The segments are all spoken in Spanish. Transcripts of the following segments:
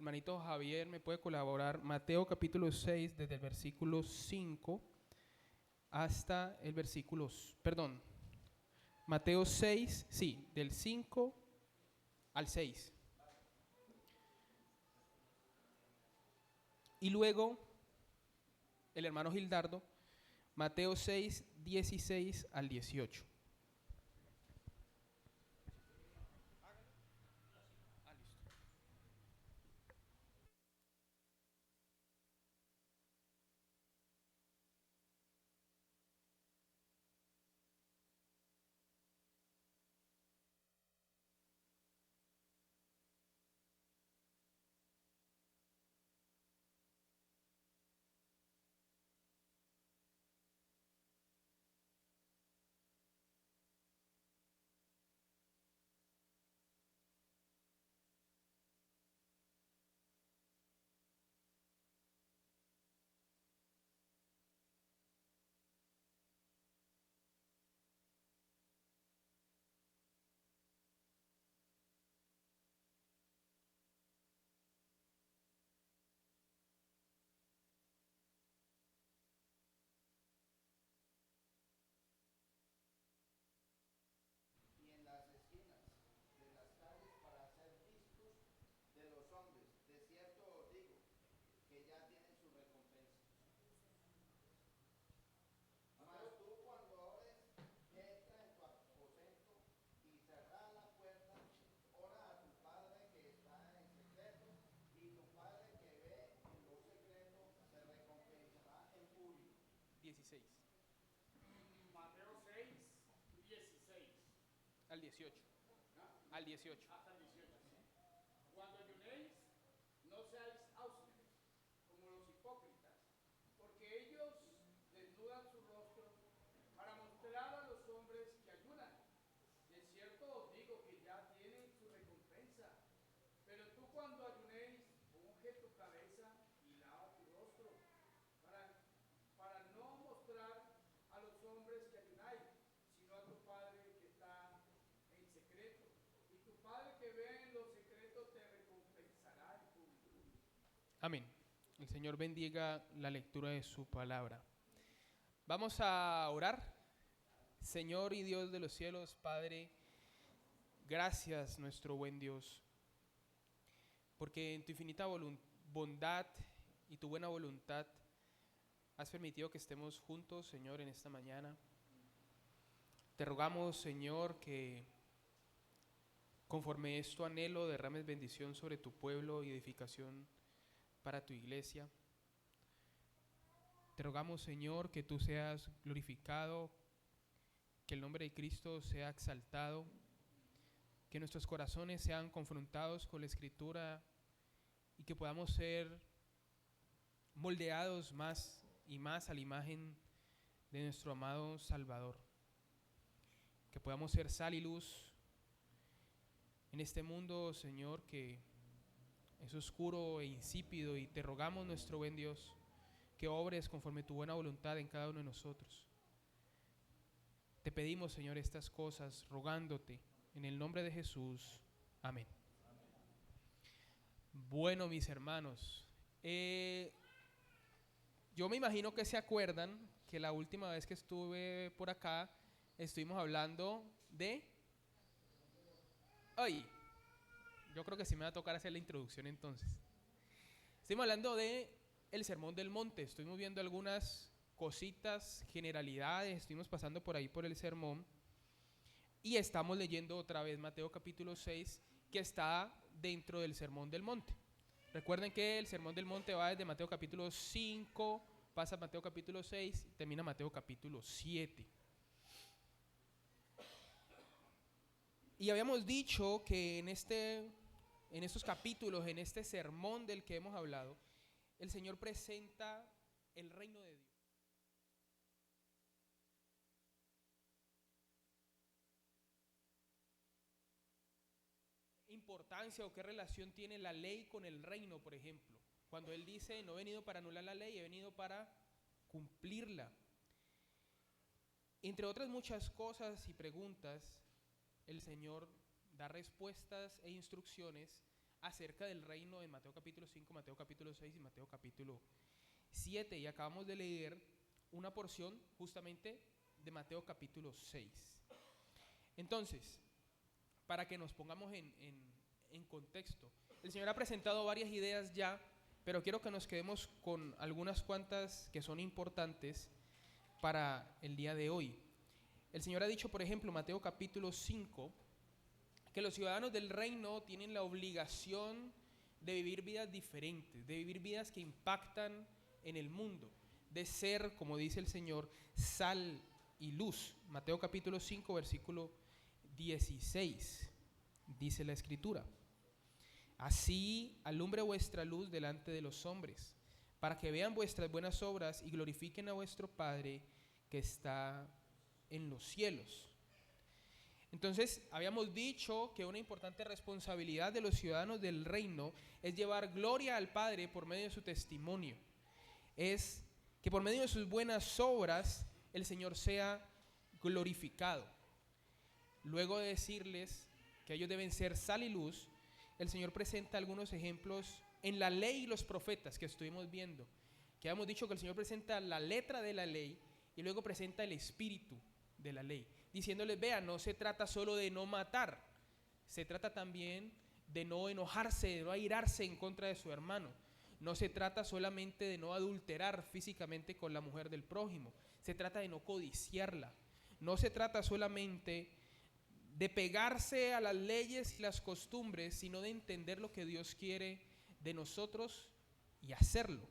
Hermanito Javier me puede colaborar. Mateo capítulo 6, desde el versículo 5 hasta el versículo, perdón, Mateo 6, sí, del 5 al 6. Y luego el hermano Gildardo, Mateo 6, 16 al 18. Y en las esquinas de las calles para ser vistos de los hombres. De cierto os digo que ya tienen su recompensa. Mas tú cuando ores, entra en tu aposento y cerrá la puerta, ora a tu Padre que está en secreto, y tu Padre que ve en lo secreto te recompensará en público. 16 Mateo 6, 16. al 18. ¿No? Al 18. Hasta el 18. ¿Sí? Cuando ayunéis, no seáis austeros, como los hipócritas, porque ellos desnudan su rostro para mostrar a los hombres que ayunan. De cierto os digo que ya tienen su recompensa. Pero tú cuando ayunéis, unge tu cabeza y lava tu rostro, para no mostrar a los hombres que ayunáis, sino a tu Padre que está en secreto. Y tu Padre que ve en lo secreto te recompensará en público. Amén. El Señor bendiga la lectura de su palabra. Vamos a orar. Señor y Dios de los cielos, Padre, gracias nuestro buen Dios, porque en tu infinita bondad y tu buena voluntad has permitido que estemos juntos, Señor, en esta mañana. Te rogamos, Señor, que conforme es tu anhelo, derrames bendición sobre tu pueblo y edificación para tu iglesia. Te rogamos, Señor, que tú seas glorificado, que el nombre de Cristo sea exaltado, que nuestros corazones sean confrontados con la Escritura y que podamos ser moldeados más y más a la imagen de nuestro amado Salvador. Que podamos ser sal y luz en este mundo, Señor, que es oscuro e insípido, y te rogamos, nuestro buen Dios, que obres conforme tu buena voluntad en cada uno de nosotros. Te pedimos, Señor, estas cosas rogándote en el nombre de Jesús. Amén. Bueno, mis hermanos, yo me imagino que se acuerdan que la última vez que estuve por acá estuvimos hablando de... ¡Ay! Yo creo que sí me va a tocar hacer la introducción entonces. Estuvimos hablando de el Sermón del Monte. Estuvimos viendo algunas cositas, generalidades, estuvimos pasando por ahí por el sermón. Y estamos leyendo otra vez Mateo capítulo 6, que está dentro del Sermón del Monte. Recuerden que el Sermón del Monte va desde Mateo capítulo 5, pasa a Mateo capítulo 6, termina Mateo capítulo 7. Y habíamos dicho que en estos capítulos, en este sermón del que hemos hablado, el Señor presenta el reino de Dios. Importancia o qué relación tiene la ley con el reino, por ejemplo. Cuando Él dice, no he venido para anular la ley, he venido para cumplirla. Entre otras muchas cosas y preguntas, el Señor da respuestas e instrucciones acerca del reino en Mateo capítulo 5, Mateo capítulo 6 y Mateo capítulo 7. Y acabamos de leer una porción justamente de Mateo capítulo 6. Entonces, para que nos pongamos en contexto, el Señor ha presentado varias ideas ya, pero quiero que nos quedemos con algunas cuantas que son importantes para el día de hoy. El Señor ha dicho, por ejemplo, Mateo capítulo 5, que los ciudadanos del reino tienen la obligación de vivir vidas diferentes, de vivir vidas que impactan en el mundo, de ser, como dice el Señor, sal y luz. Mateo capítulo 5, versículo 16, dice la Escritura: así alumbre vuestra luz delante de los hombres, para que vean vuestras buenas obras y glorifiquen a vuestro Padre que está en los cielos. Entonces, habíamos dicho que una importante responsabilidad de los ciudadanos del reino es llevar gloria al Padre por medio de su testimonio. Es que por medio de sus buenas obras el Señor sea glorificado. Luego de decirles que ellos deben ser sal y luz, el Señor presenta algunos ejemplos en la ley y los profetas que estuvimos viendo. Que habíamos dicho que el Señor presenta la letra de la ley y luego presenta el espíritu de la ley, diciéndoles: vean, no se trata solo de no matar, se trata también de no enojarse, de no airarse en contra de su hermano. No se trata solamente de no adulterar físicamente con la mujer del prójimo, se trata de no codiciarla. No se trata solamente de pegarse a las leyes y las costumbres, sino de entender lo que Dios quiere de nosotros y hacerlo.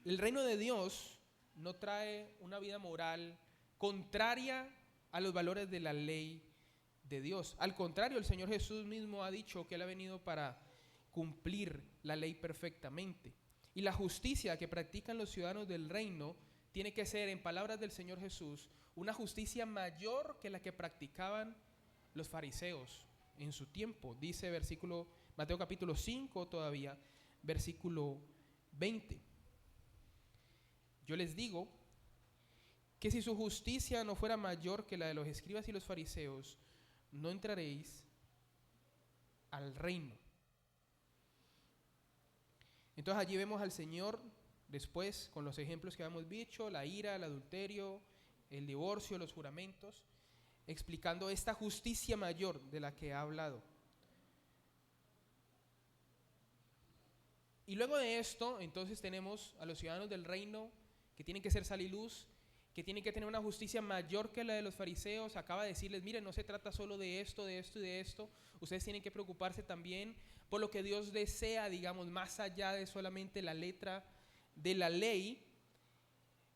El reino de Dios no trae una vida moral contraria a los valores de la ley de Dios. Al contrario, el Señor Jesús mismo ha dicho que Él ha venido para cumplir la ley perfectamente. Y la justicia que practican los ciudadanos del reino tiene que ser, en palabras del Señor Jesús, una justicia mayor que la que practicaban los fariseos en su tiempo. Dice Mateo capítulo 5 todavía, versículo 20. Yo les digo que si su justicia no fuera mayor que la de los escribas y los fariseos, no entraréis al reino. Entonces allí vemos al Señor después con los ejemplos que habíamos dicho: la ira, el adulterio, el divorcio, los juramentos, explicando esta justicia mayor de la que ha hablado. Y luego de esto, entonces tenemos a los ciudadanos del reino que tienen que ser sal y luz, que tienen que tener una justicia mayor que la de los fariseos. Acaba de decirles: miren, no se trata solo de esto, de esto y de esto. Ustedes tienen que preocuparse también por lo que Dios desea, digamos, más allá de solamente la letra de la ley.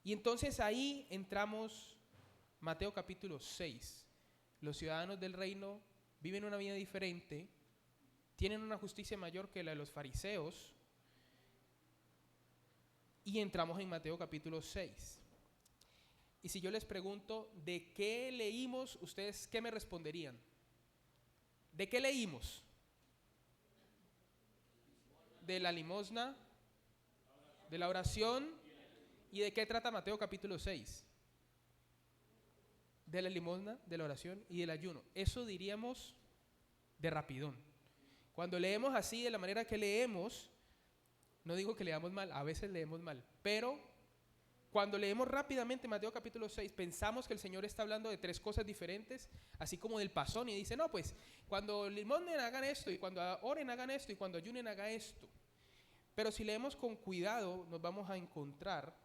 Y entonces ahí entramos, Mateo capítulo 6. Los ciudadanos del reino viven una vida diferente, tienen una justicia mayor que la de los fariseos. Y entramos en Mateo capítulo 6. Y si yo les pregunto, ¿de qué leímos? ¿Ustedes qué me responderían? ¿De qué leímos? De la limosna, de la oración. ¿Y de qué trata Mateo capítulo 6? De la limosna, de la oración y del ayuno. Eso diríamos de rapidón. Cuando leemos así, de la manera que leemos, no digo que leamos mal, a veces leemos mal, pero cuando leemos rápidamente Mateo capítulo 6, pensamos que el Señor está hablando de tres cosas diferentes, así como del pasón, y dice: no, pues cuando limosnen hagan esto, y cuando oren hagan esto, y cuando ayunen hagan esto. Pero si leemos con cuidado, nos vamos a encontrar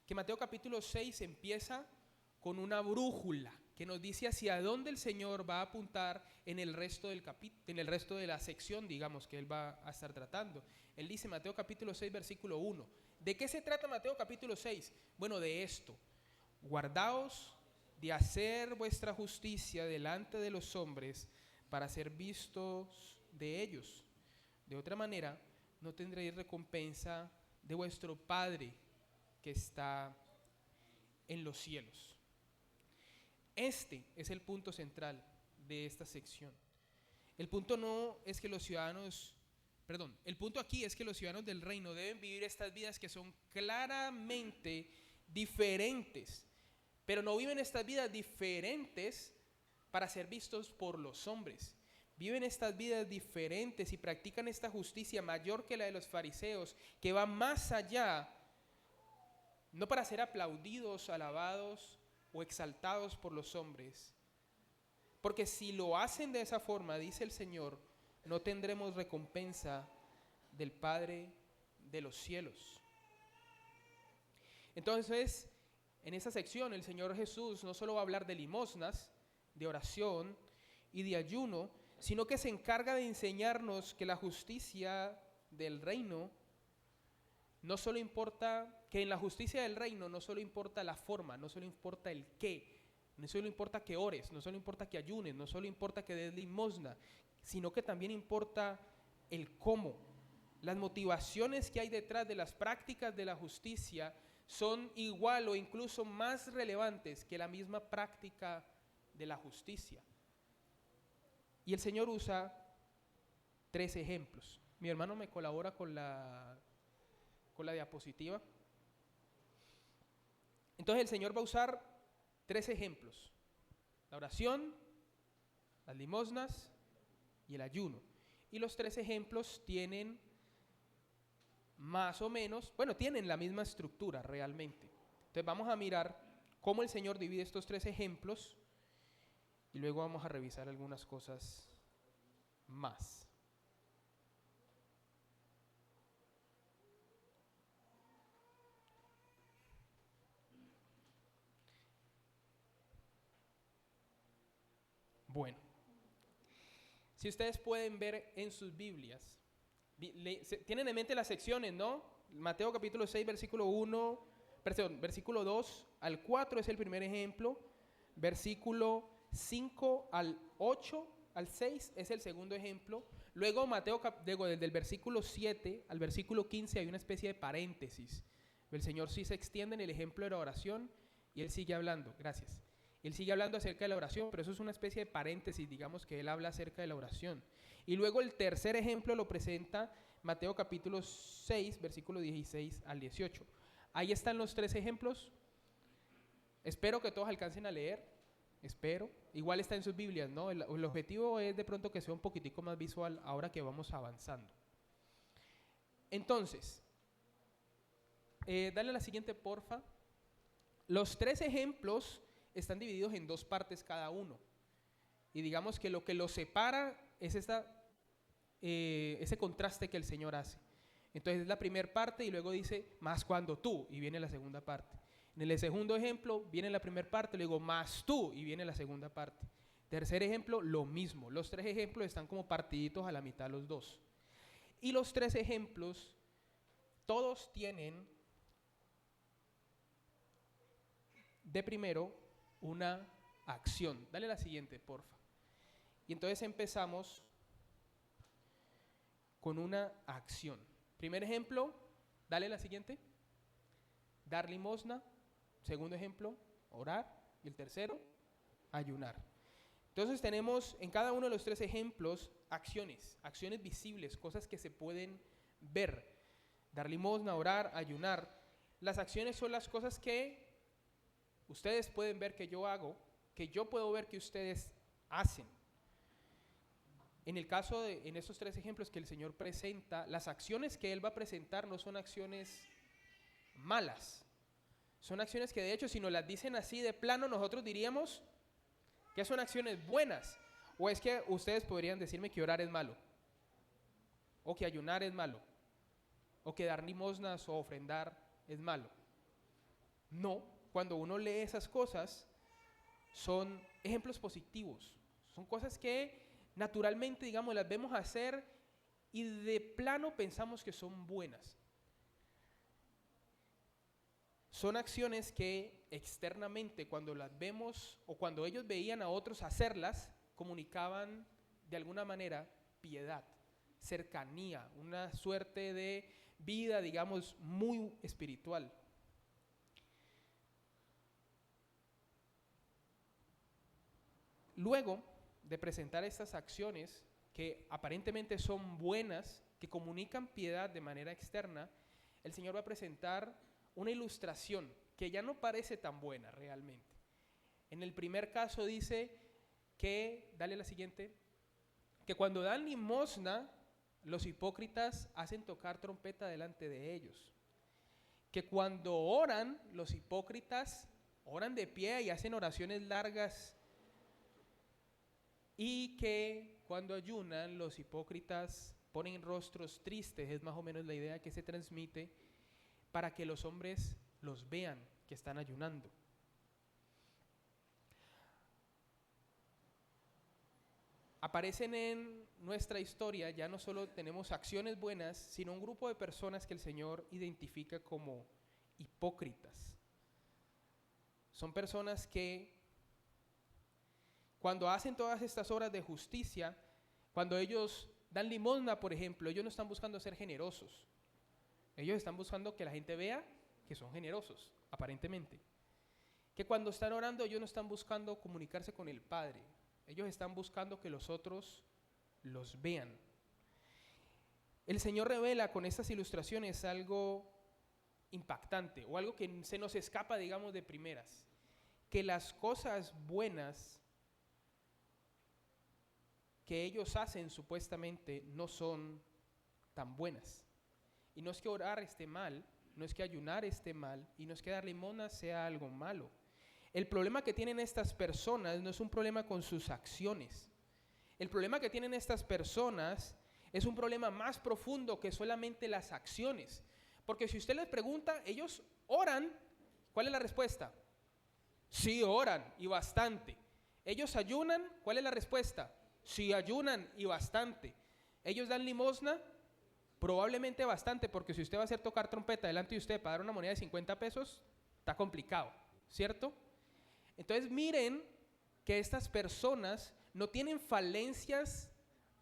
que Mateo capítulo 6 empieza con una brújula que nos dice hacia dónde el Señor va a apuntar en el resto de la sección, digamos, que Él va a estar tratando. Él dice, Mateo capítulo 6, versículo 1. ¿De qué se trata Mateo capítulo 6? Bueno, de esto: guardaos de hacer vuestra justicia delante de los hombres para ser vistos de ellos. De otra manera, no tendréis recompensa de vuestro Padre que está en los cielos. Este es el punto central de esta sección. El punto aquí es que los ciudadanos del reino deben vivir estas vidas que son claramente diferentes, pero no viven estas vidas diferentes para ser vistos por los hombres. Viven estas vidas diferentes y practican esta justicia mayor que la de los fariseos, que va más allá, no para ser aplaudidos, alabados o exaltados por los hombres. Porque si lo hacen de esa forma, dice el Señor, no tendremos recompensa del Padre de los cielos. Entonces, en esta sección el Señor Jesús no solo va a hablar de limosnas, de oración y de ayuno, sino que se encarga de enseñarnos que la justicia del reino no solo importa, que en la justicia del reino no solo importa la forma, no solo importa el qué, no solo importa que ores, no solo importa que ayunes, no solo importa que des limosna, sino que también importa el cómo. Las motivaciones que hay detrás de las prácticas de la justicia son igual o incluso más relevantes que la misma práctica de la justicia. Y el Señor usa 3 ejemplos. Mi hermano me colabora con la diapositiva. Entonces el Señor va a usar 3 ejemplos: la oración, las limosnas y el ayuno. Y los 3 ejemplos tienen más o menos, tienen la misma estructura realmente. Entonces vamos a mirar cómo el Señor divide estos 3 ejemplos y luego vamos a revisar algunas cosas más. Bueno, si ustedes pueden ver en sus Biblias, tienen en mente las secciones, ¿no? Mateo capítulo 6, versículo 2 al 4 es el primer ejemplo. Versículo 5 al 8 al 6 es el segundo ejemplo. Luego desde el versículo 7 al versículo 15 hay una especie de paréntesis. El Señor sí se extiende en el ejemplo de la oración y Él sigue hablando, gracias. Él sigue hablando acerca de la oración, pero eso es una especie de paréntesis, digamos que Él habla acerca de la oración. Y luego el tercer ejemplo lo presenta Mateo capítulo 6, versículo 16 al 18. Ahí están los 3 ejemplos. Espero que todos alcancen a leer, espero. Igual está en sus Biblias, ¿no? El objetivo es de pronto que sea un poquitico más visual ahora que vamos avanzando. Entonces, dale a la siguiente, porfa. Los 3 ejemplos están divididos en 2 partes cada uno. Y digamos que lo que los separa es ese contraste que el Señor hace. Entonces es la primera parte y luego dice, más cuando tú, y viene la segunda parte. En el segundo ejemplo viene la primera parte, luego más tú, y viene la segunda parte. Tercer ejemplo, lo mismo. Los 3 ejemplos están como partiditos a la mitad los 2. Y los 3 ejemplos, todos tienen de primero una acción. Dale la siguiente, porfa. Y entonces empezamos con una acción. Primer ejemplo, dale la siguiente. Dar limosna. Segundo ejemplo, orar. Y el tercero, ayunar. Entonces tenemos en cada uno de los 3 ejemplos acciones visibles, cosas que se pueden ver. Dar limosna, orar, ayunar. Las acciones son las cosas que ustedes pueden ver que yo hago, que yo puedo ver que ustedes hacen. En el caso en estos 3 ejemplos que el Señor presenta, las acciones que Él va a presentar no son acciones malas. Son acciones que de hecho si nos las dicen así de plano nosotros diríamos que son acciones buenas. O es que ustedes podrían decirme que orar es malo, o que ayunar es malo, o que dar limosnas o ofrendar es malo. No, cuando uno lee esas cosas son ejemplos positivos, son cosas que naturalmente, digamos, las vemos hacer y de plano pensamos que son buenas. Son acciones que externamente cuando las vemos o cuando ellos veían a otros hacerlas, comunicaban de alguna manera piedad, cercanía, una suerte de vida, digamos, muy espiritual. Luego de presentar estas acciones que aparentemente son buenas, que comunican piedad de manera externa, el Señor va a presentar una ilustración que ya no parece tan buena realmente. En el primer caso dice, que, dale la siguiente, que cuando dan limosna, los hipócritas hacen tocar trompeta delante de ellos. Que cuando oran, los hipócritas oran de pie y hacen oraciones largas. Y que cuando ayunan, los hipócritas ponen rostros tristes. Es más o menos la idea que se transmite para que los hombres los vean que están ayunando. Aparecen en nuestra historia, ya no solo tenemos acciones buenas, sino un grupo de personas que el Señor identifica como hipócritas. Son personas que cuando hacen todas estas obras de justicia, cuando ellos dan limosna, por ejemplo, ellos no están buscando ser generosos. Ellos están buscando que la gente vea que son generosos, aparentemente. Que cuando están orando, ellos no están buscando comunicarse con el Padre. Ellos están buscando que los otros los vean. El Señor revela con estas ilustraciones algo impactante o algo que se nos escapa, digamos, de primeras. Que las cosas buenas que ellos hacen supuestamente no son tan buenas. Y no es que orar esté mal, no es que ayunar esté mal, y no es que dar limosna sea algo malo. El problema que tienen estas personas no es un problema con sus acciones. El problema que tienen estas personas es un problema más profundo que solamente las acciones. Porque si usted les pregunta, ellos oran, ¿cuál es la respuesta? Sí, oran y bastante. Ellos ayunan, ¿cuál es la respuesta? Sí, ayunan y bastante. Ellos dan limosna, probablemente bastante, porque si usted va a hacer tocar trompeta delante de usted para dar una moneda de 50 pesos, está complicado, ¿cierto? Entonces miren que estas personas no tienen falencias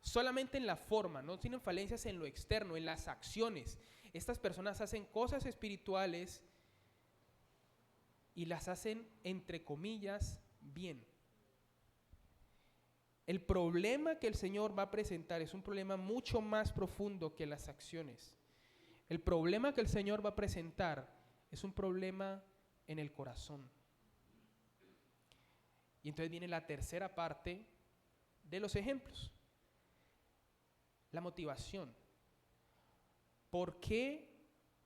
solamente en la forma, no tienen falencias en lo externo, en las acciones. Estas personas hacen cosas espirituales y las hacen, entre comillas, bien. El problema que el Señor va a presentar es un problema mucho más profundo que las acciones. El problema que el Señor va a presentar es un problema en el corazón. Y entonces viene la tercera parte de los ejemplos. La motivación. ¿Por qué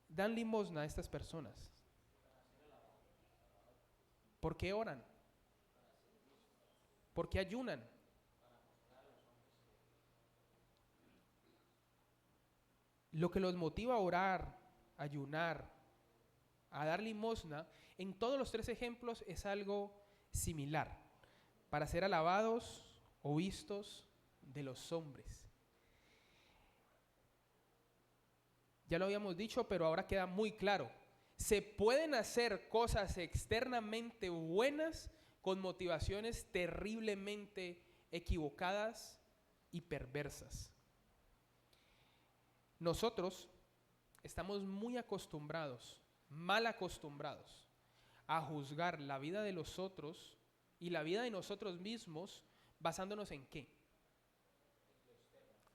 dan limosna a estas personas? ¿Por qué oran? ¿Por qué ayunan? Lo que los motiva a orar, a ayunar, a dar limosna, en todos los tres ejemplos es algo similar, para ser alabados o vistos de los hombres. Ya lo habíamos dicho, pero ahora queda muy claro. Se pueden hacer cosas externamente buenas con motivaciones terriblemente equivocadas y perversas. Nosotros estamos muy acostumbrados, mal acostumbrados, a juzgar la vida de los otros y la vida de nosotros mismos basándonos en ¿qué?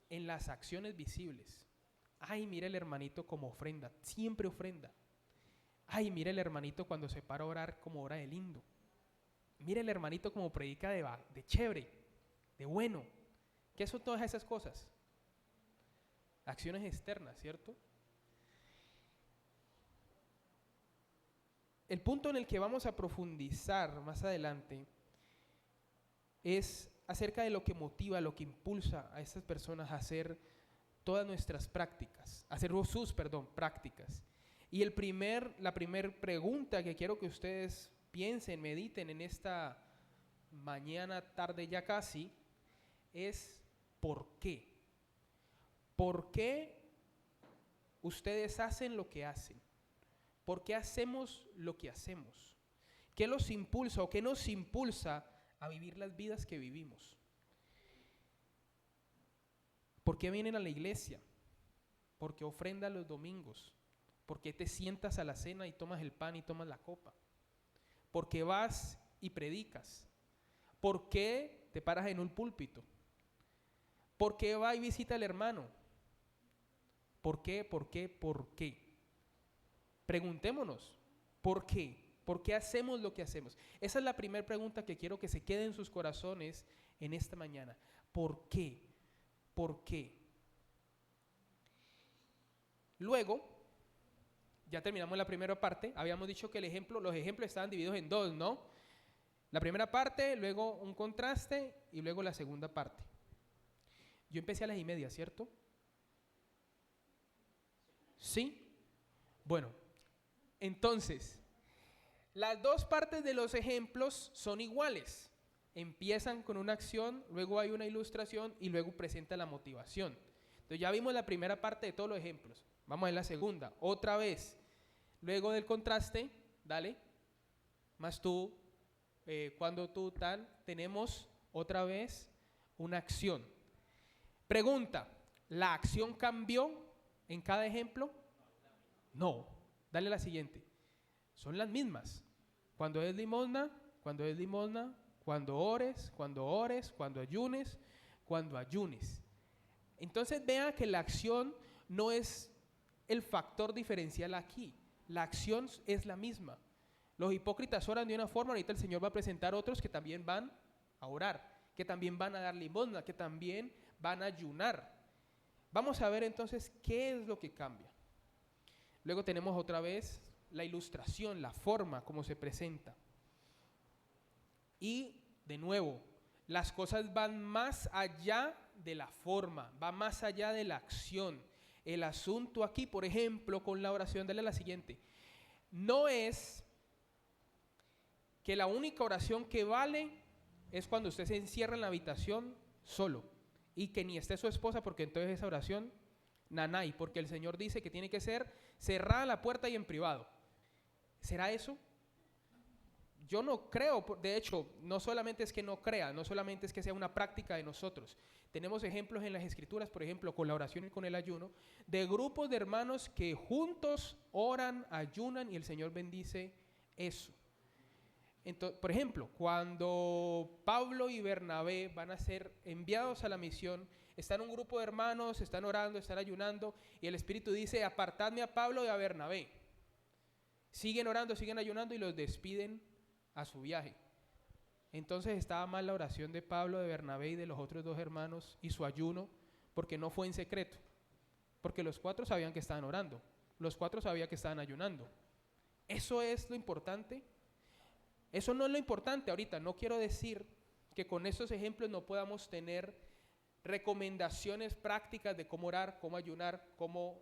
En las acciones visibles. Ay, mira el hermanito como ofrenda, siempre ofrenda. Ay, mira el hermanito cuando se para a orar como ora de lindo. Mira el hermanito como predica de chévere, de bueno. ¿Qué son todas esas cosas? Acciones externas, ¿cierto? El punto en el que vamos a profundizar más adelante es acerca de lo que motiva, lo que impulsa a estas personas a hacer todas nuestras prácticas, a hacer sus prácticas. Y la primer pregunta que quiero que ustedes piensen, mediten en esta mañana, tarde ya casi, es ¿por qué? ¿Por qué ustedes hacen lo que hacen? ¿Por qué hacemos lo que hacemos? ¿Qué los impulsa o qué nos impulsa a vivir las vidas que vivimos? ¿Por qué vienen a la iglesia? ¿Por qué ofrendan los domingos? ¿Por qué te sientas a la cena y tomas el pan y tomas la copa? ¿Por qué vas y predicas? ¿Por qué te paras en un púlpito? ¿Por qué va y visita al hermano? ¿Por qué? ¿Por qué? ¿Por qué? Preguntémonos, ¿por qué? ¿Por qué hacemos lo que hacemos? Esa es la primera pregunta que quiero que se quede en sus corazones en esta mañana. ¿Por qué? ¿Por qué? Luego, ya terminamos la primera parte. Habíamos dicho que los ejemplos estaban divididos en dos, ¿no? La primera parte, luego un contraste y luego la segunda parte. Yo empecé a las 1:30, ¿cierto? ¿Sí? Bueno, entonces, las dos partes de los ejemplos son iguales. Empiezan con una acción, luego hay una ilustración y luego presenta la motivación. Entonces ya vimos la primera parte de todos los ejemplos. Vamos a ver la segunda. Otra vez, luego del contraste, dale, más tú, cuando tú, tal, tenemos otra vez una acción. Pregunta, ¿la acción cambió en cada ejemplo? No. Dale la siguiente. Son las mismas. Cuando es limosna, cuando ores, cuando ayunes, cuando ayunes. Entonces vea que la acción no es el factor diferencial aquí. La acción es la misma. Los hipócritas oran de una forma, ahorita el Señor va a presentar otros que también van a orar, que también van a dar limosna, que también van a ayunar. Vamos a ver entonces qué es lo que cambia. Luego tenemos otra vez la ilustración, la forma como se presenta. Y de nuevo, las cosas van más allá de la forma, va más allá de la acción. El asunto aquí, por ejemplo, con la oración, dale la siguiente. No es que la única oración que vale es cuando usted se encierra en la habitación solo y que ni esté su esposa, porque entonces esa oración, nanay, porque el Señor dice que tiene que ser cerrada la puerta y en privado. ¿Será eso? Yo no creo, de hecho, no solamente es que no crea, no solamente es que sea una práctica de nosotros. Tenemos ejemplos en las Escrituras, por ejemplo, con la oración y con el ayuno, de grupos de hermanos que juntos oran, ayunan y el Señor bendice eso. Entonces, por ejemplo, cuando Pablo y Bernabé van a ser enviados a la misión, están un grupo de hermanos, están orando, están ayunando y el Espíritu dice, apartadme a Pablo y a Bernabé. Siguen orando, siguen ayunando y los despiden a su viaje. Entonces estaba mal la oración de Pablo, de Bernabé y de los otros dos hermanos y su ayuno, porque no fue en secreto, porque los cuatro sabían que estaban orando, los cuatro sabían que estaban ayunando. Eso es lo importante. Eso no es lo importante ahorita. No quiero decir que con estos ejemplos no podamos tener recomendaciones prácticas de cómo orar, cómo ayunar, cómo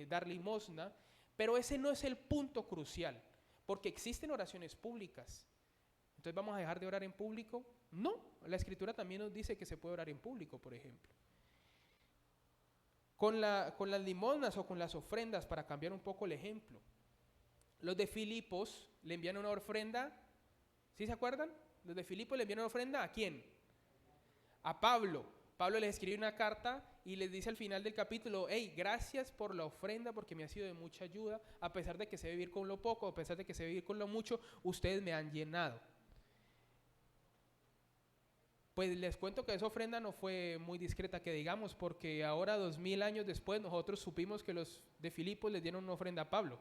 dar limosna, pero ese no es el punto crucial, porque existen oraciones públicas. Entonces, ¿vamos a dejar de orar en público? No, la Escritura también nos dice que se puede orar en público, por ejemplo. Con las limosnas o con las ofrendas, para cambiar un poco el ejemplo. Los de Filipos le envían una ofrenda, ¿sí se acuerdan? Los de Filipos le envían una ofrenda, ¿a quién? A Pablo. Pablo les escribe una carta y les dice al final del capítulo, hey, gracias por la ofrenda porque me ha sido de mucha ayuda, a pesar de que sé vivir con lo poco, a pesar de que sé vivir con lo mucho, ustedes me han llenado. Pues les cuento que esa ofrenda no fue muy discreta, que digamos, porque ahora 2000 años después nosotros supimos que los de Filipos les dieron una ofrenda a Pablo.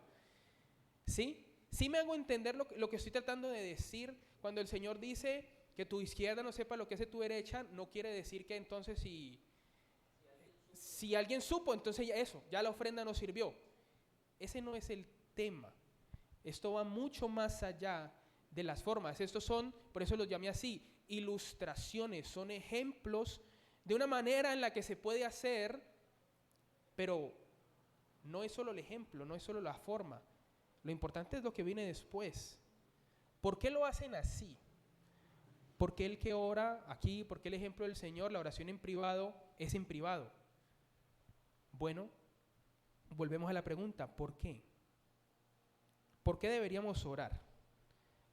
¿Sí? Sí me hago entender lo que estoy tratando de decir cuando el Señor dice que tu izquierda no sepa lo que hace tu derecha, no quiere decir que entonces si alguien supo, entonces ya la ofrenda no sirvió. Ese no es el tema. Esto va mucho más allá de las formas. Estos son, por eso los llamé así, ilustraciones, son ejemplos de una manera en la que se puede hacer, pero no es solo el ejemplo, no es solo la forma. Lo importante es lo que viene después. ¿Por qué lo hacen así? ¿Por qué el que ora aquí, por qué el ejemplo del Señor, la oración en privado, es en privado? Bueno, volvemos a la pregunta, ¿por qué? ¿Por qué deberíamos orar?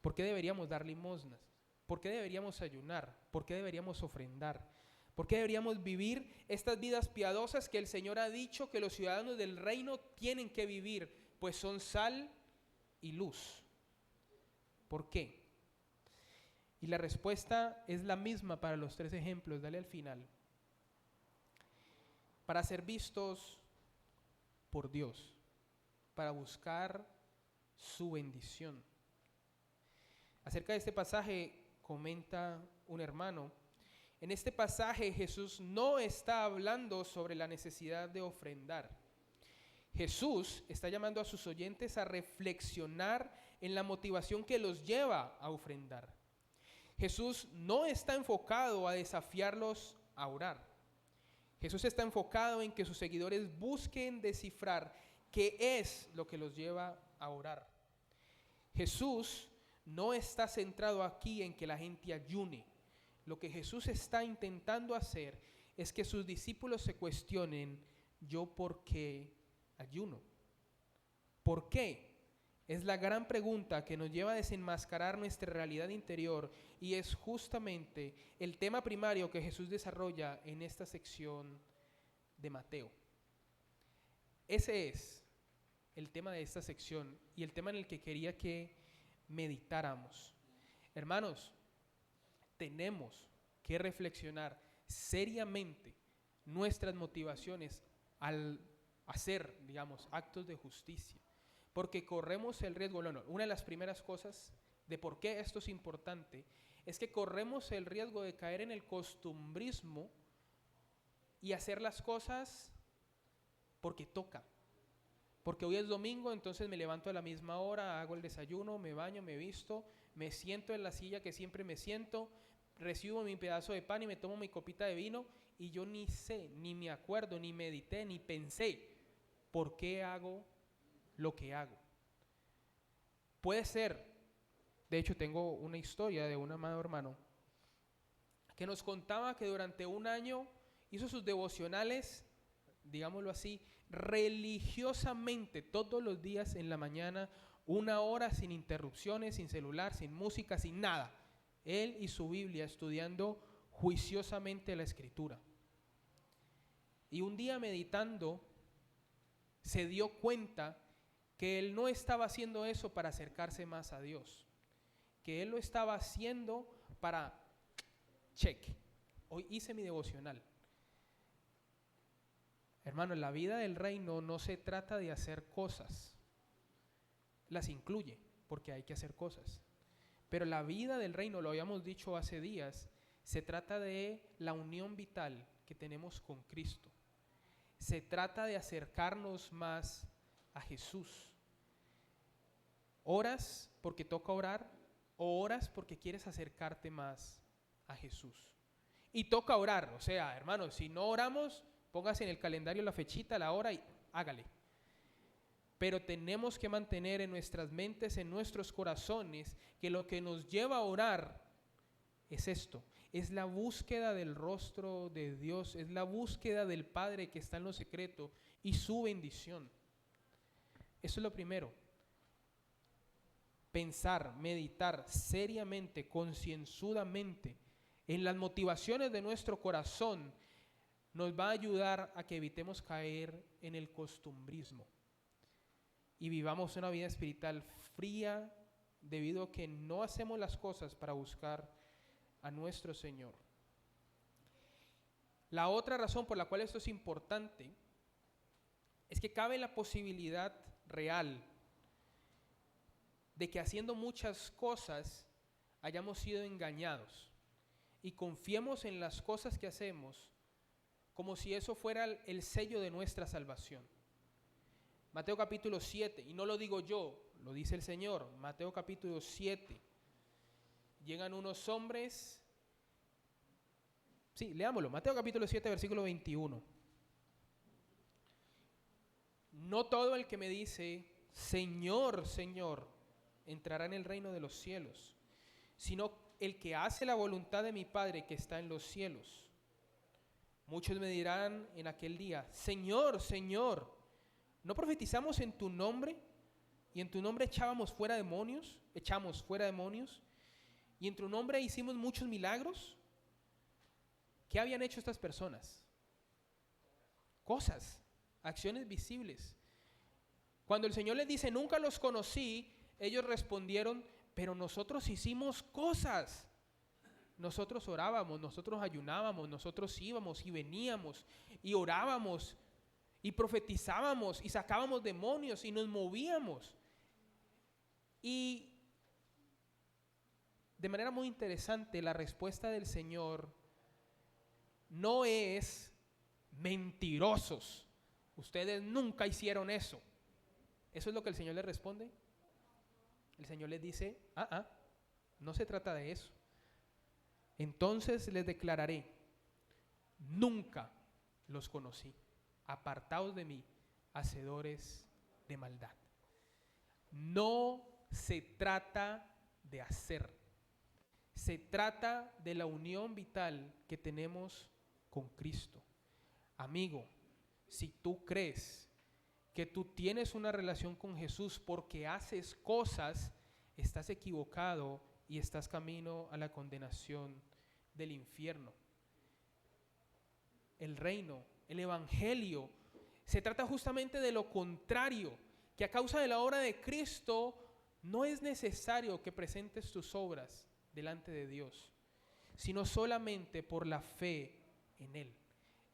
¿Por qué deberíamos dar limosnas? ¿Por qué deberíamos ayunar? ¿Por qué deberíamos ofrendar? ¿Por qué deberíamos vivir estas vidas piadosas que el Señor ha dicho que los ciudadanos del reino tienen que vivir? Pues son sal y luz. ¿Por qué? Y la respuesta es la misma para los tres ejemplos, dale al final. Para ser vistos por Dios, para buscar su bendición. Acerca de este pasaje comenta un hermano: en este pasaje Jesús no está hablando sobre la necesidad de ofrendar. Jesús está llamando a sus oyentes a reflexionar en la motivación que los lleva a ofrendar. Jesús no está enfocado a desafiarlos a orar. Jesús está enfocado en que sus seguidores busquen descifrar qué es lo que los lleva a orar. Jesús no está centrado aquí en que la gente ayune. Lo que Jesús está intentando hacer es que sus discípulos se cuestionen: ¿yo por qué ayuno? ¿Por qué? Es la gran pregunta que nos lleva a desenmascarar nuestra realidad interior, y es justamente el tema primario que Jesús desarrolla en esta sección de Mateo. Ese es el tema de esta sección y el tema en el que quería que meditáramos. Hermanos, tenemos que reflexionar seriamente nuestras motivaciones al hacer, actos de justicia, porque corremos el riesgo. Una de las primeras cosas de por qué esto es importante es que corremos el riesgo de caer en el costumbrismo y hacer las cosas porque toca. Porque hoy es domingo, entonces me levanto a la misma hora, hago el desayuno, me baño, me visto, me siento en la silla que siempre me siento, recibo mi pedazo de pan y me tomo mi copita de vino, y yo ni sé, ni me acuerdo, ni medité, ni pensé por qué hago lo que hago. Puede ser, de hecho tengo una historia de un amado hermano que nos contaba que durante un año hizo sus devocionales, digámoslo así, religiosamente todos los días en la mañana, 1 hora sin interrupciones, sin celular, sin música, sin nada. Él y su Biblia, estudiando juiciosamente la Escritura. Y un día meditando se dio cuenta que él no estaba haciendo eso para acercarse más a Dios, que él lo estaba haciendo para check, hoy hice mi devocional. Hermano, la vida del reino no se trata de hacer cosas, las incluye porque hay que hacer cosas, pero la vida del reino, lo habíamos dicho hace días, se trata de la unión vital que tenemos con Cristo. Se trata de acercarnos más a Jesús. ¿Oras porque toca orar o oras porque quieres acercarte más a Jesús? Y toca orar, o sea, hermanos, si no oramos, póngase en el calendario la fechita, la hora y hágale. Pero tenemos que mantener en nuestras mentes, en nuestros corazones, que lo que nos lleva a orar es esto, es la búsqueda del rostro de Dios, es la búsqueda del Padre que está en lo secreto y su bendición. Eso es lo primero. Pensar, meditar seriamente, concienzudamente en las motivaciones de nuestro corazón nos va a ayudar a que evitemos caer en el costumbrismo y vivamos una vida espiritual fría debido a que no hacemos las cosas para buscar a nuestro Señor. La otra razón por la cual esto es importante es que cabe la posibilidad real de que haciendo muchas cosas hayamos sido engañados y confiemos en las cosas que hacemos como si eso fuera el sello de nuestra salvación. Mateo capítulo 7, y no lo digo yo, lo dice el Señor. Mateo capítulo 7, llegan unos hombres, sí, leámoslo, Mateo capítulo 7, versículo 21. No todo el que me dice, Señor, Señor, entrará en el reino de los cielos, sino el que hace la voluntad de mi Padre que está en los cielos. Muchos me dirán en aquel día, Señor, Señor, ¿no profetizamos en tu nombre? Y en tu nombre echamos fuera demonios, y en tu nombre hicimos muchos milagros. ¿Qué habían hecho estas personas? Cosas, acciones visibles. Cuando el Señor les dice, nunca los conocí, ellos respondieron, pero nosotros hicimos cosas. Nosotros orábamos, nosotros ayunábamos, nosotros íbamos y veníamos y orábamos y profetizábamos y sacábamos demonios y nos movíamos. Y de manera muy interesante, la respuesta del Señor no es mentirosos. Ustedes nunca hicieron eso. ¿Eso es lo que el Señor les responde? El Señor les dice, no se trata de eso. Entonces les declararé, nunca los conocí. Apartaos de mí, hacedores de maldad. No se trata de hacer. Se trata de la unión vital que tenemos con Cristo. Amigo, si tú crees que tú tienes una relación con Jesús porque haces cosas, estás equivocado y estás camino a la condenación del infierno. El reino, el evangelio, se trata justamente de lo contrario, que a causa de la obra de Cristo no es necesario que presentes tus obras delante de Dios, sino solamente por la fe en Él.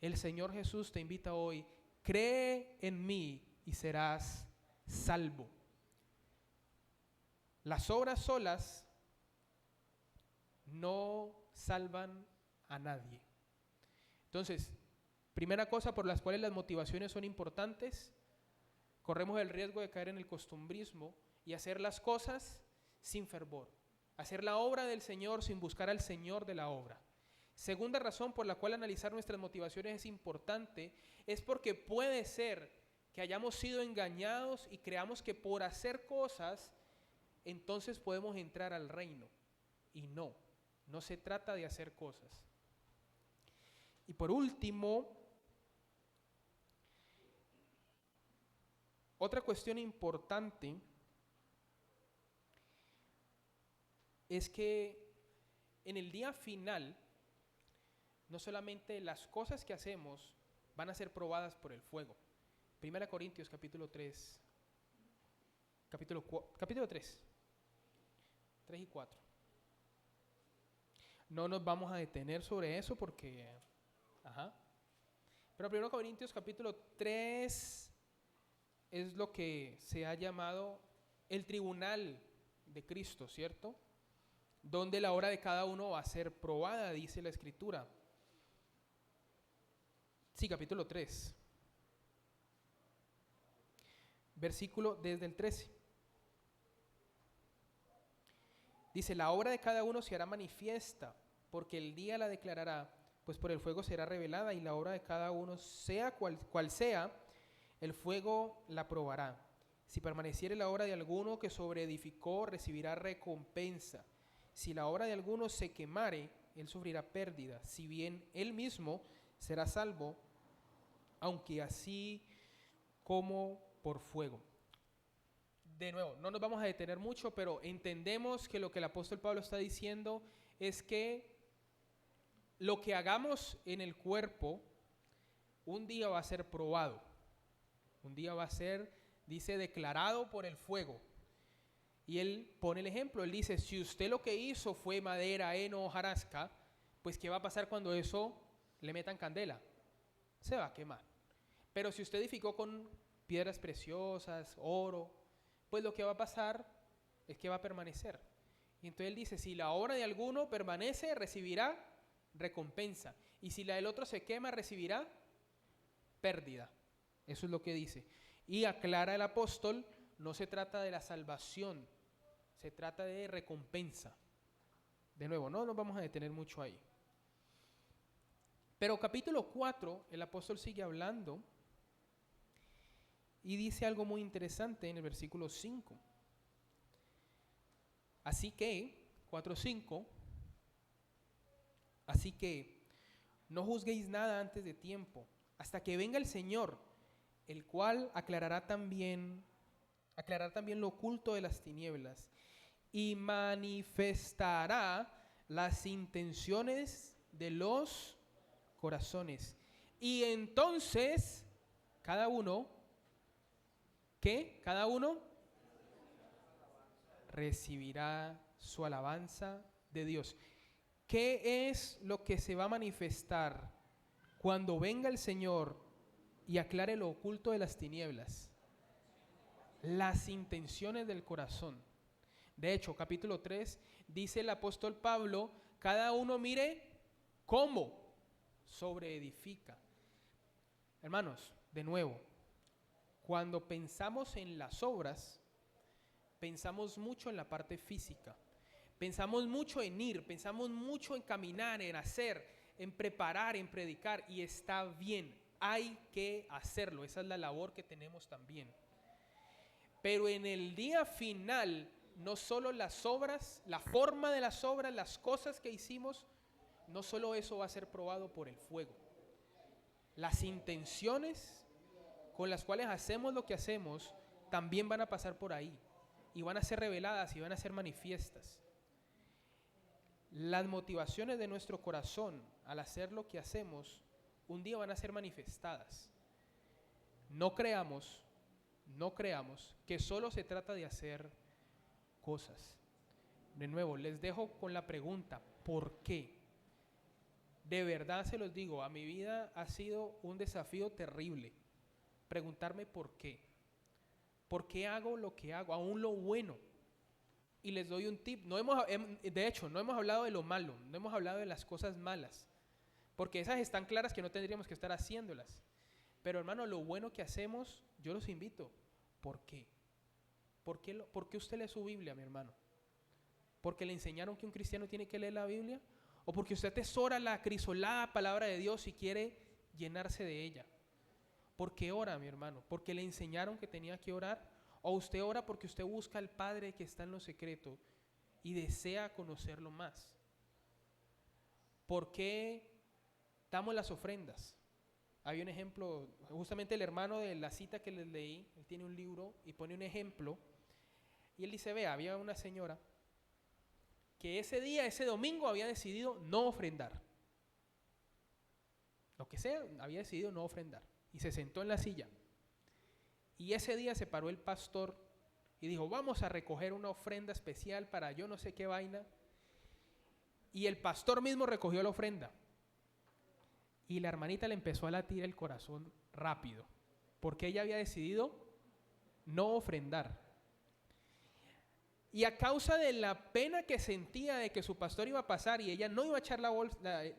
El Señor Jesús te invita hoy, cree en mí y serás salvo. Las obras solas no salvan a nadie. Entonces, primera cosa por las cuales las motivaciones son importantes, corremos el riesgo de caer en el costumbrismo y hacer las cosas sin fervor, hacer la obra del Señor sin buscar al Señor de la obra. Segunda razón por la cual analizar nuestras motivaciones es importante es porque puede ser que hayamos sido engañados y creamos que por hacer cosas entonces podemos entrar al reino. Y no se trata de hacer cosas. Y por último, otra cuestión importante es que en el día final, no solamente las cosas que hacemos van a ser probadas por el fuego. 1 Corintios capítulo 3, capítulo 3 y 4. No nos vamos a detener sobre eso porque... Pero 1 Corintios capítulo 3 es lo que se ha llamado el tribunal de Cristo, ¿cierto? Donde la obra de cada uno va a ser probada, dice la Escritura. Sí, capítulo 3. Versículo desde el 13. Dice, la obra de cada uno se hará manifiesta, porque el día la declarará, pues por el fuego será revelada, y la obra de cada uno, sea cual sea, el fuego la probará. Si permaneciere la obra de alguno que sobreedificó, recibirá recompensa. Si la obra de alguno se quemare, él sufrirá pérdida, si bien él mismo será salvo, aunque así como por fuego. De nuevo, no nos vamos a detener mucho, pero entendemos que lo que el apóstol Pablo está diciendo es que lo que hagamos en el cuerpo, un día va a ser probado. Un día va a ser, dice, declarado por el fuego. Y él pone el ejemplo, él dice, si usted lo que hizo fue madera, heno o hojarasca, pues ¿qué va a pasar cuando eso le metan candela? Se va a quemar. Pero si usted edificó con piedras preciosas, oro, pues lo que va a pasar es que va a permanecer. Y entonces él dice, si la obra de alguno permanece, recibirá recompensa. Y si la del otro se quema, recibirá pérdida. Eso es lo que dice. Y aclara el apóstol, no se trata de la salvación, se trata de recompensa. De nuevo, no nos vamos a detener mucho ahí. Pero capítulo 4, el apóstol sigue hablando y dice algo muy interesante en el versículo 5. Así que, 4:5, así que no juzguéis nada antes de tiempo, hasta que venga el Señor, el cual aclarará también lo oculto de las tinieblas y manifestará las intenciones de los corazones. Y entonces, cada uno, ¿qué? Cada uno recibirá su alabanza de Dios. ¿Qué es lo que se va a manifestar cuando venga el Señor y aclare lo oculto de las tinieblas? Las intenciones del corazón. De hecho, capítulo 3 dice el apóstol Pablo, cada uno mire cómo sobreedifica. Hermanos, de nuevo, cuando pensamos en las obras, pensamos mucho en la parte física. Pensamos mucho en ir, pensamos mucho en caminar, en hacer, en preparar, en predicar, y está bien, hay que hacerlo, esa es la labor que tenemos también. Pero en el día final, no solo las obras, la forma de las obras, las cosas que hicimos, no solo eso va a ser probado por el fuego. Las intenciones con las cuales hacemos lo que hacemos también van a pasar por ahí y van a ser reveladas y van a ser manifiestas. Las motivaciones de nuestro corazón al hacer lo que hacemos un día van a ser manifestadas. No creamos que solo se trata de hacer cosas. De nuevo, les dejo con la pregunta, ¿por qué? De verdad se los digo, a mi vida ha sido un desafío terrible preguntarme por qué. ¿Por qué hago lo que hago? Aún lo bueno. Y les doy un tip. De hecho, no hemos hablado de lo malo, no hemos hablado de las cosas malas, porque esas están claras que no tendríamos que estar haciéndolas. Pero hermano, lo bueno que hacemos, yo los invito. ¿Por qué? ¿Por qué usted lee su Biblia, mi hermano? ¿Porque le enseñaron que un cristiano tiene que leer la Biblia? ¿O porque usted atesora la acrisolada palabra de Dios y quiere llenarse de ella? ¿Por qué ora, mi hermano? ¿Porque le enseñaron que tenía que orar? ¿O usted ora porque usted busca al Padre que está en lo secreto y desea conocerlo más? ¿Por qué damos las ofrendas? Había un ejemplo, justamente el hermano de la cita que les leí, él tiene un libro y pone un ejemplo, y él dice, vea, había una señora que ese domingo había decidido no ofrendar. Lo que sea, había decidido no ofrendar. Y se sentó en la silla. Y ese día se paró el pastor y dijo, vamos a recoger una ofrenda especial para yo no sé qué vaina. Y el pastor mismo recogió la ofrenda. Y la hermanita le empezó a latir el corazón rápido, porque ella había decidido no ofrendar. Y a causa de la pena que sentía de que su pastor iba a pasar y ella no iba a echar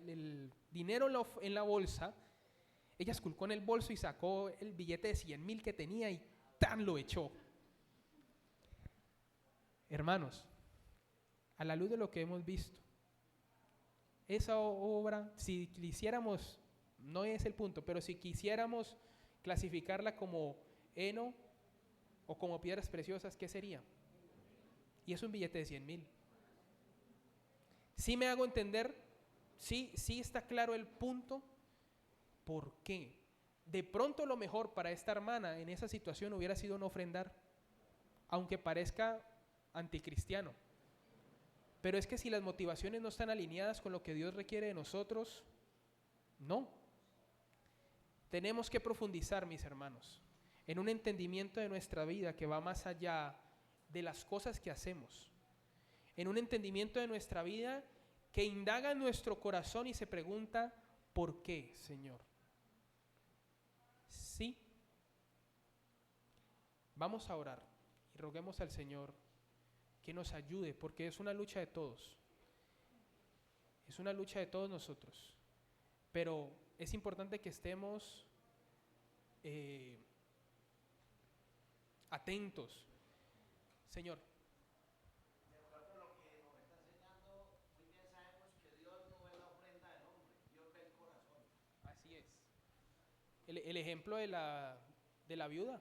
el dinero en la bolsa, ella esculcó en el bolso y sacó el billete de 100,000 que tenía y ¡tan! Lo echó. Hermanos, a la luz de lo que hemos visto, esa obra, si la hiciéramos, no es el punto, pero si quisiéramos clasificarla como heno o como piedras preciosas, ¿qué sería? Y es un billete de 100,000. ¿Sí me hago entender? ¿Sí está claro el punto? ¿Por qué? De pronto lo mejor para esta hermana en esa situación hubiera sido no ofrendar, aunque parezca anticristiano. Pero es que si las motivaciones no están alineadas con lo que Dios requiere de nosotros, no. Tenemos que profundizar, mis hermanos, en un entendimiento de nuestra vida que va más allá de las cosas que hacemos. En un entendimiento de nuestra vida que indaga en nuestro corazón y se pregunta, ¿por qué, Señor? Sí. Vamos a orar y roguemos al Señor que nos ayude, porque es una lucha de todos. Es una lucha de todos nosotros. Pero es importante que estemos atentos. Señor. De acuerdo a lo que nos está enseñando, muy bien sabemos que Dios no ve la ofrenda del hombre, Dios ve el corazón. Así es. El ejemplo de la viuda,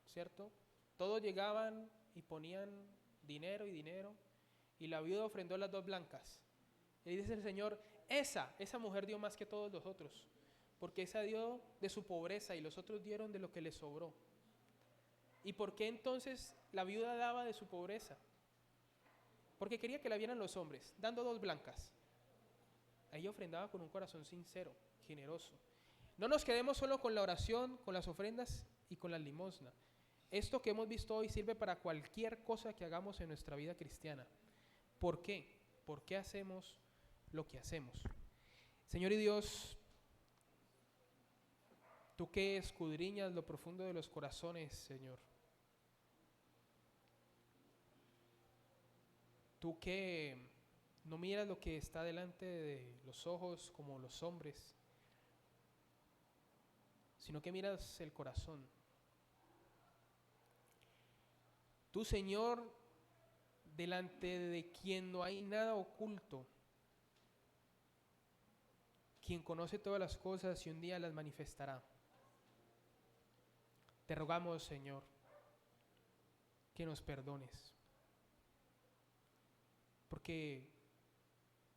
¿cierto? Todos llegaban y ponían dinero, y la viuda ofrendó las 2 blancas. Y dice el Señor, esa mujer dio más que todos los otros, porque esa dio de su pobreza y los otros dieron de lo que les sobró. ¿Y por qué entonces la viuda daba de su pobreza? Porque quería que la vieran los hombres, dando 2 blancas. Ella ofrendaba con un corazón sincero, generoso. No nos quedemos solo con la oración, con las ofrendas y con la limosna. Esto que hemos visto hoy sirve para cualquier cosa que hagamos en nuestra vida cristiana. ¿Por qué? ¿Por qué hacemos lo que hacemos? Señor y Dios, tú que escudriñas lo profundo de los corazones, Señor. Tú que no miras lo que está delante de los ojos como los hombres, sino que miras el corazón. Tú, Señor, delante de quien no hay nada oculto, quien conoce todas las cosas y un día las manifestará. Te rogamos, Señor, que nos perdones, porque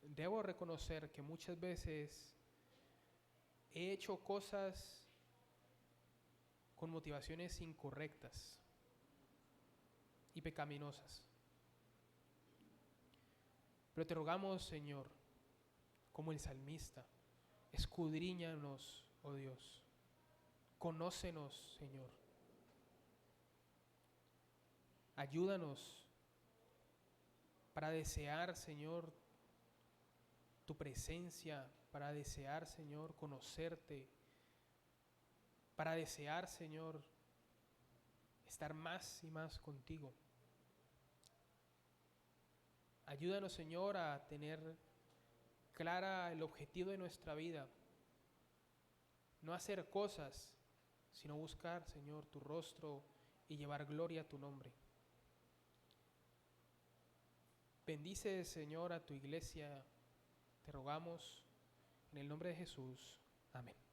debo reconocer que muchas veces he hecho cosas con motivaciones incorrectas y pecaminosas. Pero te rogamos, Señor, como el salmista, escudriñanos, oh Dios, conócenos, Señor. Ayúdanos para desear, Señor, tu presencia, para desear, Señor, conocerte, para desear, Señor, estar más y más contigo. Ayúdanos, Señor, a tener clara el objetivo de nuestra vida. No hacer cosas, sino buscar, Señor, tu rostro y llevar gloria a tu nombre. Bendice, Señor, a tu iglesia, te rogamos, en el nombre de Jesús. Amén.